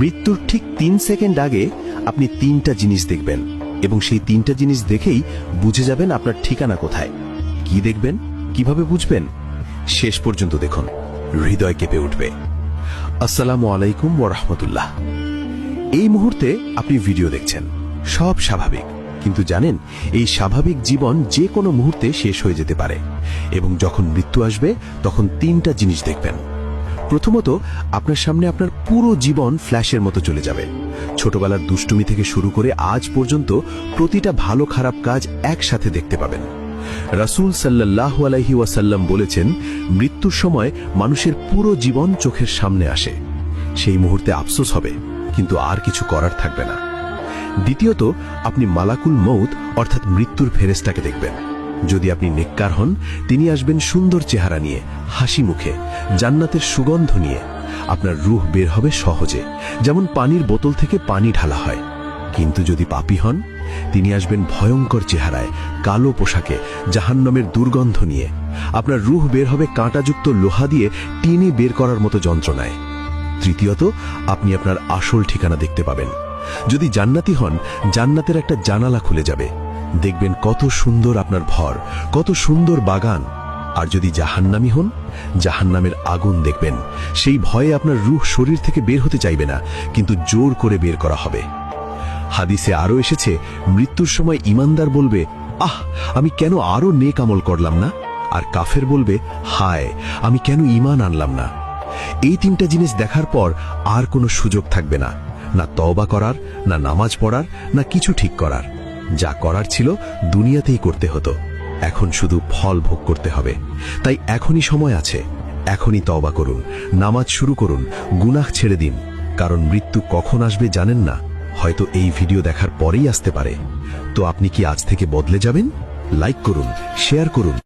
মৃত্যুর ঠিক 3 সেকেন্ড আগে আপনি 3টা জিনিস দেখবেন এবং সেই 3টা জিনিস দেখেই বুঝে যাবেন আপনার ঠিকানা কোথায়। কি দেখবেন, কিভাবে বুঝবেন? শেষ পর্যন্ত দেখুন, হৃদয় কেঁপে উঠবে। আসসালামু আলাইকুম ওয়া রাহমাতুল্লাহ। এই মুহূর্তে আপনি ভিডিও দেখছেন, সব স্বাভাবিক, কিন্তু জানেন এই স্বাভাবিক জীবন যে কোনো মুহূর্তে শেষ হয়ে যেতে পারে এবং যখন মৃত্যু আসবে তখন 3টা জিনিস দেখবেন। প্রথমত, আপনার সামনে আপনার পুরো জীবন ফ্ল্যাশের মতো চলে যাবে। ছোটবেলার দুষ্টুমি থেকে শুরু করে আজ পর্যন্ত প্রতিটা ভালো খারাপ কাজ একসাথে দেখতে পাবেন। রাসূল সাল্লাল্লাহু আলাইহি ওয়াসাল্লাম বলেছেন, মৃত্যুর সময় মানুষের পুরো জীবন চোখের সামনে আসে। সেই মুহূর্তে আফসোস হবে, কিন্তু আর কিছু করার থাকবে না। দ্বিতীয়ত, আপনি মালাকুল মউত অর্থাৎ মৃত্যুর ফেরেশতাকে দেখবেন। যদি আপনি নেককার হন, তিনি আসবেন সুন্দর চেহারা নিয়ে, হাসি মুখে, জান্নাতের সুগন্ধ নিয়ে। আপনার রূহ বের হবে সহজে, যেমন পানির বোতল থেকে পানি ঢালা হয়। কিন্তু যদি পাপী হন, তিনি আসবেন ভয়ঙ্কর চেহারায়, কালো পোশাকে, জাহান্নামের দুর্গন্ধ নিয়ে। আপনার রূহ বের হবে কাঁটাযুক্ত লোহা দিয়ে টেনে বের করার মতো যন্ত্রণায়। তৃতীয়ত, আপনি আপনার আসল ঠিকানা দেখতে পাবেন। যদি জান্নাতি হন, জান্নাতের একটা জানালা খুলে যাবে, দেখবেন কত সুন্দর আপনার ঘর, কত সুন্দর বাগান। আর যদি জাহান্নামী হন, জাহান্নামের আগুন দেখবেন। সেই ভয়ে আপনার রূহ শরীর থেকে বের হতে চাইবে না, কিন্তু জোর করে বের করা হবে। হাদিসে আরো এসেছে, মৃত্যুর সময় ঈমানদার বলবে, আহ, আমি কেন আরো নেক আমল করলাম না? আর কাফের বলবে, হায়, আমি কেন ঈমান আনলাম না? এই 3টা জিনিস দেখার পর আর কোনো সুযোগ থাকবে না, না তওবা করার, না নামাজ পড়ার, না কিছু ঠিক করার। যা করার ছিল দুনিয়াতেই করতে হতো, এখন শুধু ফল ভোগ করতে হবে। তাই এখনই সময় আছে, এখনই তওবা করুন, নামাজ শুরু করুন, গুনাহ ছেড়ে দিন। কারণ মৃত্যু কখন আসবে জানেন না, হয়তো এই ভিডিও দেখার পরেই আসতে পারে। তো আপনি কি আজ থেকে বদলে যাবেন? লাইক করুন, শেয়ার করুন।